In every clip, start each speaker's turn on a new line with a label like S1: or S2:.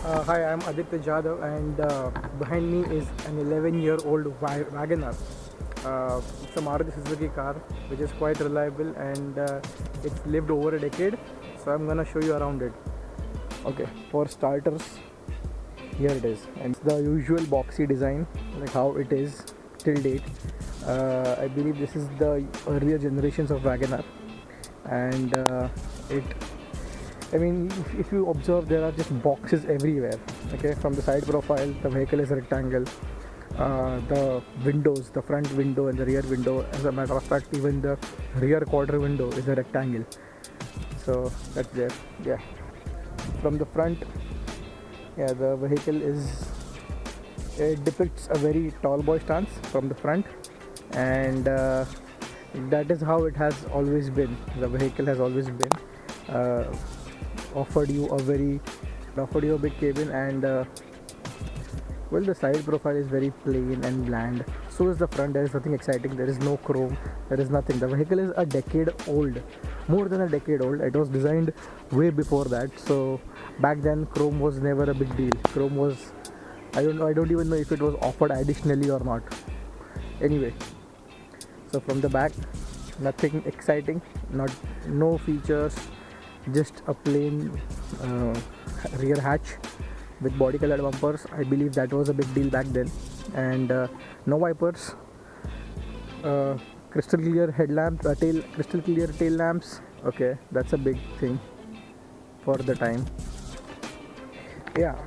S1: Hi, I'm Aditya Jadhav, and behind me is an 11-year-old WagonR. It's a Maruti Suzuki car, which is quite reliable, and it's lived over a decade. So I'm gonna show you around it. Okay, for starters, here it is, and it's the usual boxy design, like how it is till date. I believe this is the earlier generations of WagonR, and it I mean, if you observe, there are just boxes everywhere. Okay, from the side profile, the vehicle is a rectangle. The windows, the front window and the rear window, as a matter of fact, even the rear quarter window is a rectangle. So that's there. Yeah. From the front, yeah, the vehicle it depicts a very tall boy stance from the front, and that is how it has always been. The vehicle has always been. Offered you a big cabin, and well, the side profile is very plain and bland. So is the front. There is nothing exciting. There is no chrome. There is nothing. The vehicle is a decade old, more than a decade old. It was designed way before that. So back then, chrome was never a big deal. Chrome was, I don't know. I don't even know if it was offered additionally or not. Anyway, so from the back, nothing exciting. No features. Just a plain rear hatch with body colored bumpers. I believe that was a big deal back then. And no wipers, crystal clear headlamp, crystal clear tail lamps. Okay, that's a big thing for the time. Yeah,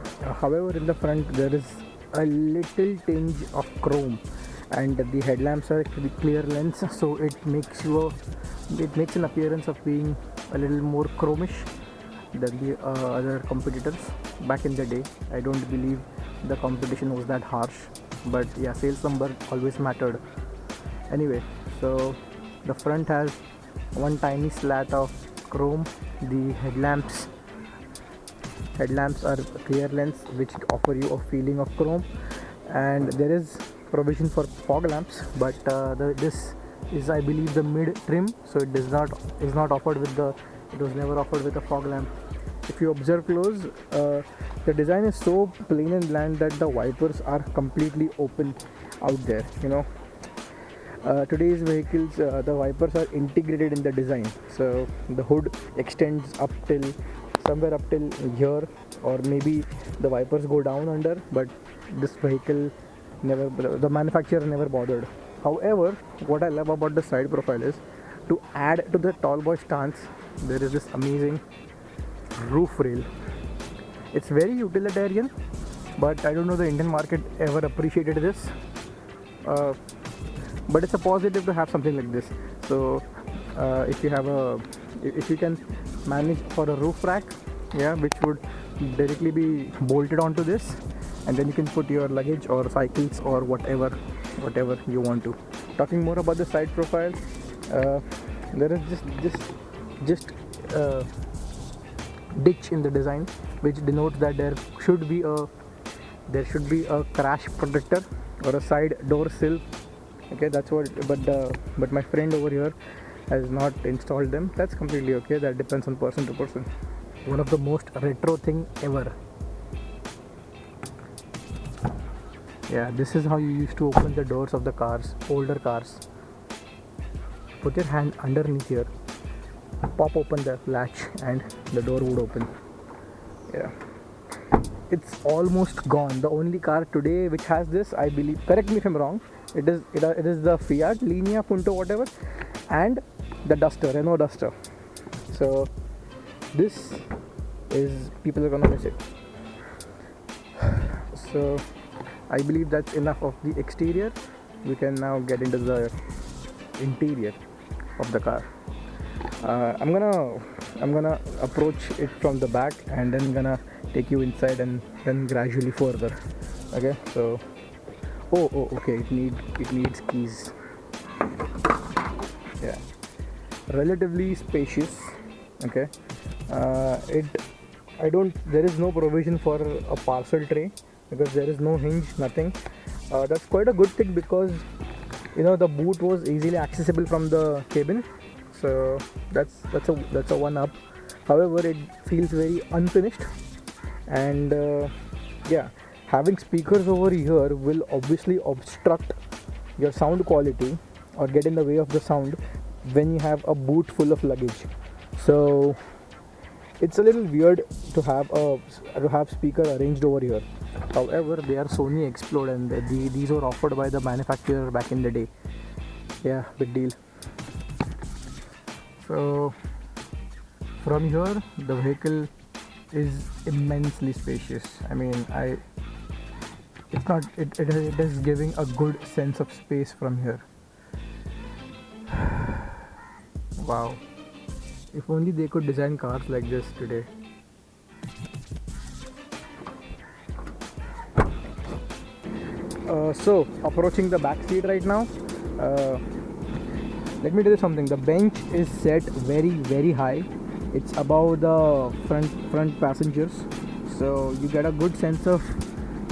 S1: however, in the front there is a little tinge of chrome, and the headlamps are clear lens, so it makes an appearance of being a little more chromish than the other competitors back in the day. I don't believe the competition was that harsh, but yeah, sales number always mattered. Anyway, so the front has one tiny slat of chrome. The headlamps are clear lens, which offer you a feeling of chrome, and there is provision for fog lamps, but this is, I believe, the mid trim, so it is not offered with it was never offered with a fog lamp. If you observe close, the design is so plain and bland that the wipers are completely open out there. Today's vehicles, the wipers are integrated in the design, so the hood extends somewhere up till here, or maybe the wipers go down under, but this vehicle the manufacturer never bothered. However, what I love about the side profile is, to add to the tall boy stance, there is this amazing roof rail. It's very utilitarian, but I don't know the Indian market ever appreciated this. But it's a positive to have something like this. So if you can manage for a roof rack, yeah, which would directly be bolted onto this, and then you can put your luggage or cycles or whatever you want to. Talking more about the side profile, there is just ditch in the design, which denotes that there should be a crash protector or a side door sill. Okay, that's what. But my friend over here has not installed them. That's completely okay. That depends on person to person. One of the most retro thing ever. Yeah, this is how you used to open the doors of the cars, older cars. Put your hand underneath here, pop open the latch, and the door would open. Yeah, it's almost gone. The only car today which has this, I believe, correct me if I'm wrong, it is the Fiat Linea Punto whatever, and the Duster, Renault Duster. So this is, people are gonna miss it. So I believe that's enough of the exterior. We can now get into the interior of the car. I'm gonna approach it from the back, and then gonna take you inside, and then gradually further. Okay, so okay, it needs keys. Yeah, relatively spacious. Okay, there is no provision for a parcel tray, because there is no hinge, nothing. That's quite a good thing, because the boot was easily accessible from the cabin, so that's a one up. However, it feels very unfinished, And yeah, having speakers over here will obviously obstruct your sound quality or get in the way of the sound when you have a boot full of luggage. So it's a little weird to have speaker arranged over here. However, they are Sony Explode, and these were offered by the manufacturer back in the day. Yeah, big deal. So from here the vehicle is immensely spacious. I mean, it is giving a good sense of space from here. Wow, if only they could design cars like this today. So approaching the back seat right now. Let me tell you something. The bench is set very high. It's above the front passengers, so you get a good sense of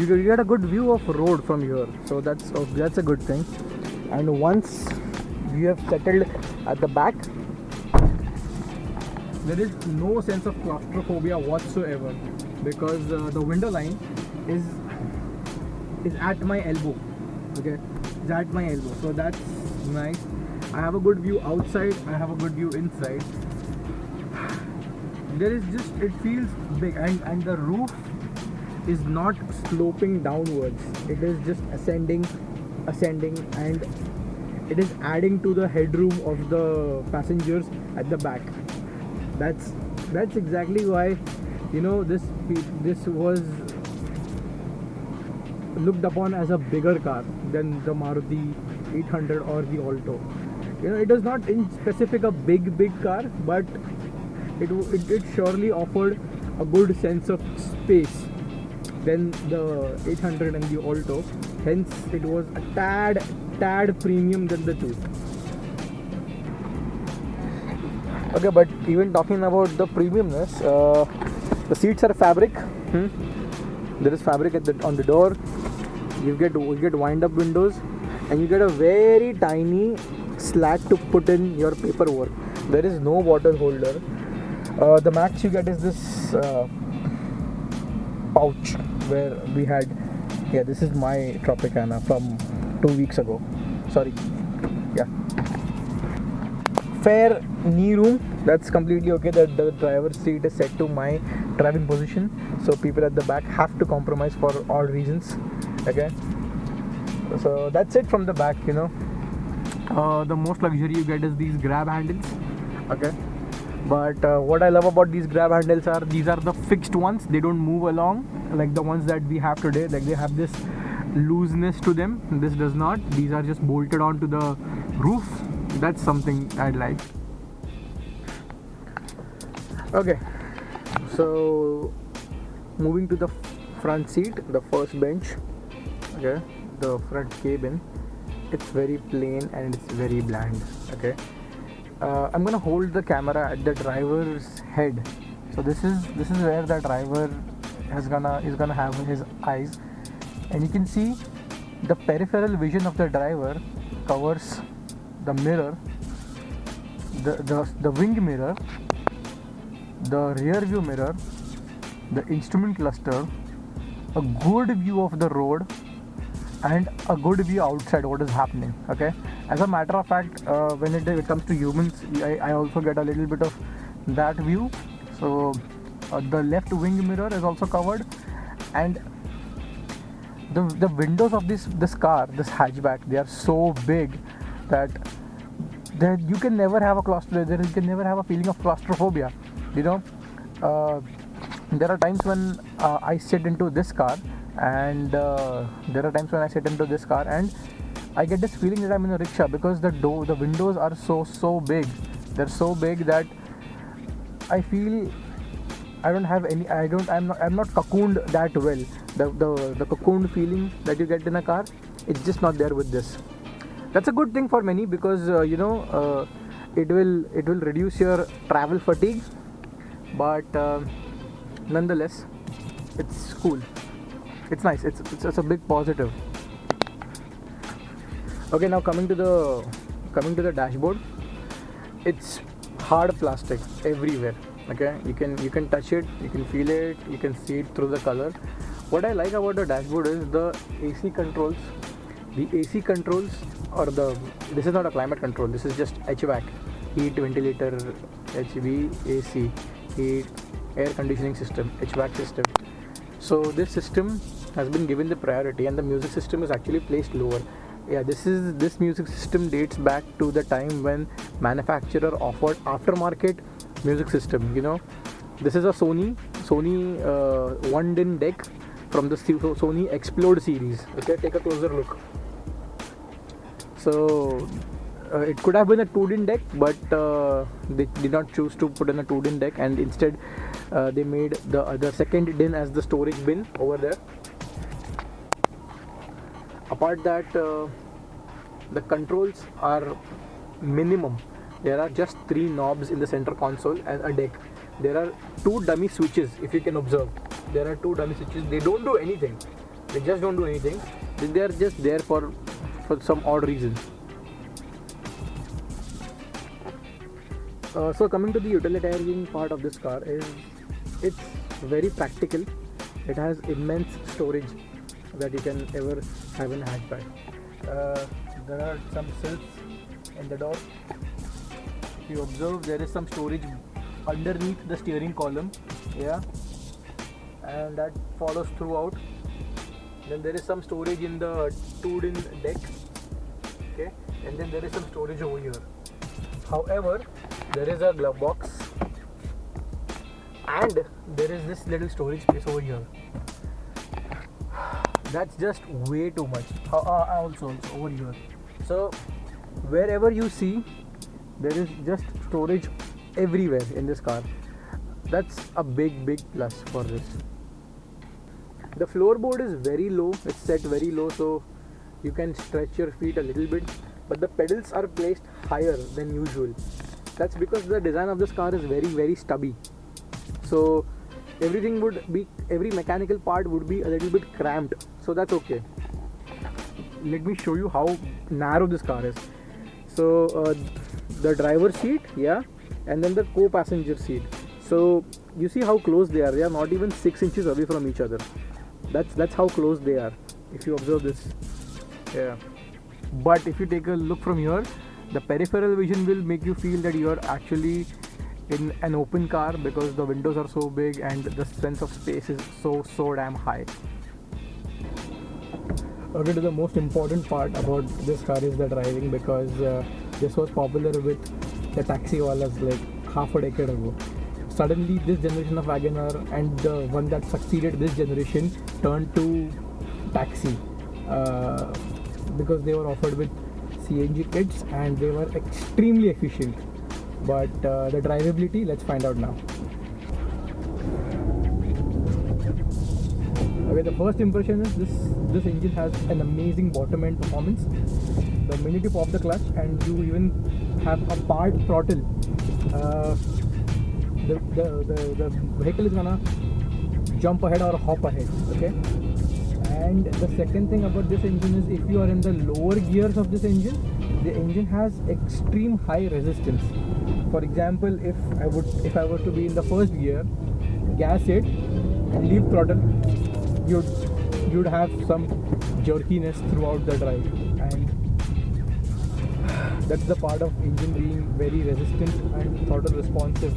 S1: you get a good view of road from here. So that's a good thing. And once you have settled at the back, there is no sense of claustrophobia whatsoever, because the window line is at my elbow. Okay, it's at my elbow, so that's nice. I have a good view outside, I have a good view inside. It feels big, and the roof is not sloping downwards. It is just ascending, and it is adding to the headroom of the passengers at the back. That's exactly why, this was looked upon as a bigger car than the Maruti 800 or the Alto. It is not in specific a big car, but it surely offered a good sense of space than the 800 and the Alto. Hence, it was a tad premium than the two. Okay, but even talking about the premiumness, the seats are fabric. There is fabric on the door. You get wind-up windows, and you get a very tiny slat to put in your paperwork. There is no bottle holder. The max you get is this pouch where we had. Yeah, this is my Tropicana from 2 weeks ago. Sorry. Yeah. Fair knee room. That's completely okay. That the driver's seat is set to my driving position, so people at the back have to compromise for all reasons. Okay. So that's it from the back. The most luxury you get is these grab handles. Okay. But what I love about these grab handles are these are the fixed ones. They don't move along like the ones that we have today. Like, they have this looseness to them. This does not. These are just bolted onto the roof. That's something I like. Okay, so moving to the front seat, the first bench. Okay, the front cabin. It's very plain and it's very bland. Okay. I'm gonna hold the camera at the driver's head. So this is where the driver is gonna have his eyes, and you can see the peripheral vision of the driver covers the mirror, the wing mirror, the rear view mirror, the instrument cluster, a good view of the road, and a good view outside what is happening. Okay, as a matter of fact, when it comes to humans, I also get a little bit of that view. So the left wing mirror is also covered, and the windows of this car, this hatchback, they are so big that you can never have you can never have a feeling of claustrophobia. There are times when I sit into this car, and I get this feeling that I'm in a rickshaw, because the windows are so big. They're so big that I feel I'm not cocooned that well. The cocooned feeling that you get in a car, it's just not there with this. That's a good thing for many, because it will reduce your travel fatigue, but nonetheless, it's cool. It's nice. It's a big positive. Okay, now coming to the dashboard, it's hard plastic everywhere. Okay, you can touch it, you can feel it, you can see it through the color. What I like about the dashboard is the AC controls. The AC controls, or this is not a climate control, this is just HVAC, heat, ventilator, HVAC, heat, air conditioning system, HVAC system. So this system has been given the priority, and the music system is actually placed lower. Yeah, this music system dates back to the time when manufacturer offered aftermarket music system. You know, this is a Sony one-din deck from the Sony Explode series. Okay, take a closer look. So it could have been a 2-din deck, but they did not choose to put in a 2-din deck, and instead they made the second din as the storage bin over there. Apart that, the controls are minimum. There are just 3 knobs in the center console and a deck. There are 2 dummy switches, if you can observe. There are 2 dummy switches. They don't do anything. They just don't do anything. They are just there for some odd reason. So coming to the utilitarian part of this car, is it's very practical. It has immense storage that you can ever have in a hatchback. There are some sills in the door. If you observe, there is some storage underneath the steering column, yeah, and that follows throughout. Then there is some storage in the 2-din deck, okay, and then there is some storage over here. However, there is a glove box, and there is this little storage space over here. That's just way too much. Also over here. So wherever you see, there is just storage everywhere in this car. That's a big plus for this. The floorboard is very low. It's set very low, so you can stretch your feet a little bit, but the pedals are placed higher than usual. That's because the design of this car is very stubby. So every mechanical part would be a little bit cramped, so that's okay. Let me show you how narrow this car is. So the driver's seat, yeah, and then the co-passenger seat. So you see how close they are. They are not even 6 inches away from each other. That's how close they are, if you observe this. Yeah. But if you take a look from here, the peripheral vision will make you feel that you are actually in an open car, because the windows are so big and the sense of space is so damn high. Okay, to the most important part about this car is the driving, because this was popular with the taxi walas like half a decade ago. Suddenly this generation of WagonR and the one that succeeded this generation turned to taxi, because they were offered with CNG kits and they were extremely efficient. But the drivability, let's find out now. Okay, the first impression is this engine has an amazing bottom end performance. The minute you pop the clutch and you even have a part throttle, the vehicle is gonna jump ahead or hop ahead. Okay. And the second thing about this engine is, if you are in the lower gears of this engine, the engine has extreme high resistance. For example, if I were to be in the first gear, gas it and leave throttle, you'd have some jerkiness throughout the drive, and that's the part of engine being very resistant and throttle responsive.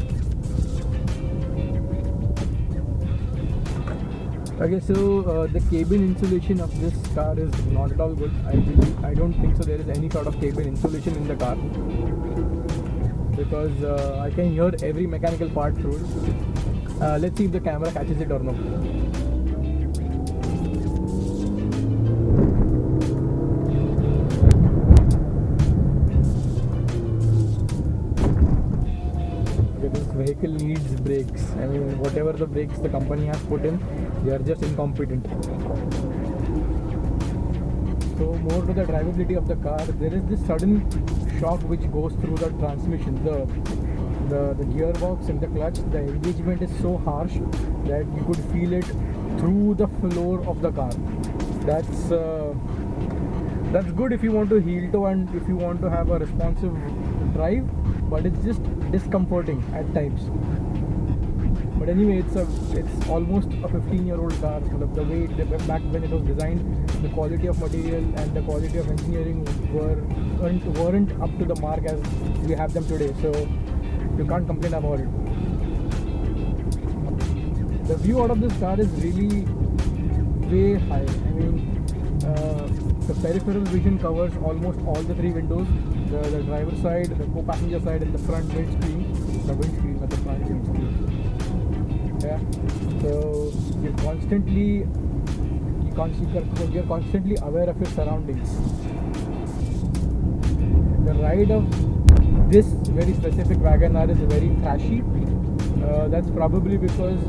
S1: Okay, so the cabin insulation of this car is not at all good. I don't think so there is any sort of cabin insulation in the car, because I can hear every mechanical part through it. Let's see if the camera catches it or not. Okay, this vehicle needs brakes. I mean, whatever the brakes the company has put in, they are just incompetent. So more to the drivability of the car, there is this sudden shock which goes through the transmission. The gearbox and the clutch, the engagement is so harsh that you could feel it through the floor of the car. That's good if you want to heel toe and if you want to have a responsive drive, but it's just discomforting at times. But anyway, it's almost a 15-year-old car. The way back when it was designed, the quality of material and the quality of engineering weren't up to the mark as we have them today. So you can't complain about it. The view out of this car is really way high. I mean, the peripheral vision covers almost all the three windows: the driver's side, the co-passenger side, and the front windscreen. The windscreen, not the front windscreen. Yeah. So you're constantly aware of your surroundings. The ride of this very specific WagonR is very thrashy. That's probably because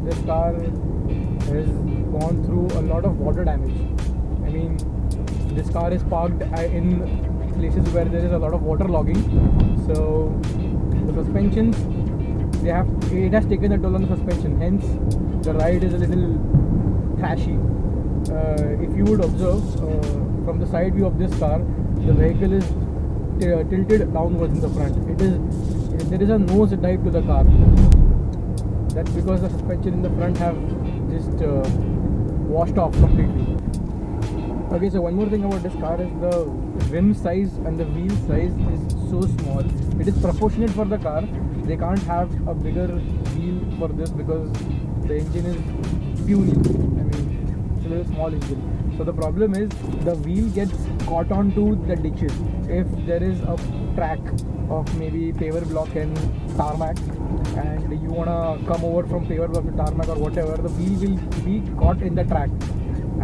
S1: this car has gone through a lot of water damage. I mean, this car is parked in places where there is a lot of water logging. So the suspensions, it has taken a toll on the suspension. Hence, the ride is a little thrashy. If you would observe from the side view of this car, the vehicle is tilted downwards in the front. There is a nose dive to the car. That's because the suspension in the front have just washed off completely. Okay, so one more thing about this car is the rim size and the wheel size is so small. It is proportionate for the car. They can't have a bigger wheel for this because the engine is puny. I mean, it's a very small engine. So the problem is the wheel gets caught onto the ditches. If there is a track of maybe paver block and tarmac, and you wanna come over from paver block to tarmac or whatever, the wheel will be caught in the track,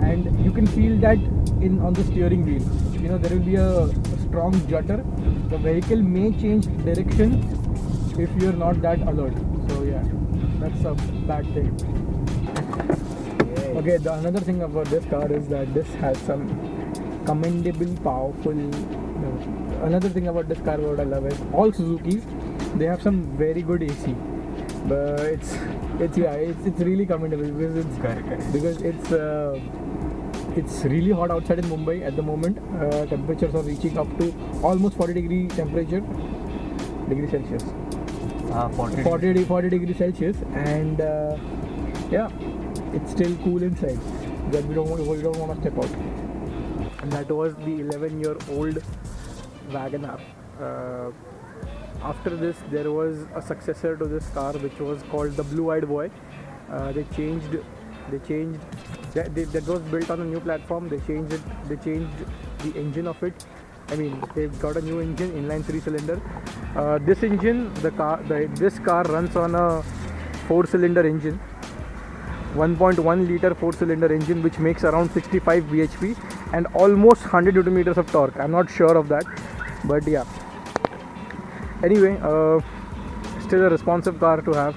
S1: and you can feel that on the steering wheel. You know, there will be a strong judder. The vehicle may change direction if you're not that alert. So yeah, that's a bad thing. Okay, another thing about this car is that this has some commendable powerful. Another thing about this car what I love is all Suzukis, they have some very good AC, but it's really commendable because it's really hot outside in Mumbai at the moment. Temperatures are reaching up to almost 40 degree temperature, degree Celsius. 40 degrees Celsius, and yeah, it's still cool inside. But we don't want to step out. And that was the 11-year-old WagonR. After this, there was a successor to this car, which was called the Blue-Eyed Boy. That was built on a new platform. They changed the engine of it. I mean, they've got a new engine, inline 3-cylinder. This car runs on a 4-cylinder engine, 1.1 liter 4-cylinder engine, which makes around 65 bhp and almost 100 Newton meters of torque. I'm not sure of that, but yeah. Anyway, still a responsive car to have.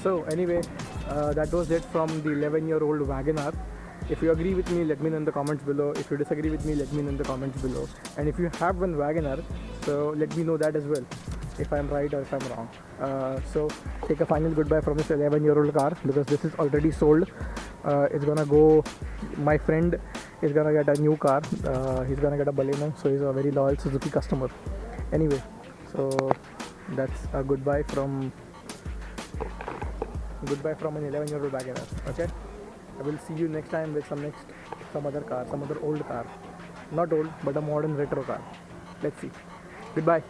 S1: So anyway, that was it from the 11-year-old WagonR. If you agree with me, let me know in the comments below. If you disagree with me, let me know in the comments below. And if you have one WagonR, so let me know that as well, if I'm right or if I'm wrong. So take a final goodbye from this 11-year-old car, because this is already sold. It's gonna go. My friend is gonna get a new car. He's gonna get a Baleno, so he's a very loyal Suzuki customer. Anyway, so that's a goodbye from an 11-year-old WagonR. Okay, I will see you next time with some other car, some other old car. Not old, but a modern retro car. Let's see. Goodbye.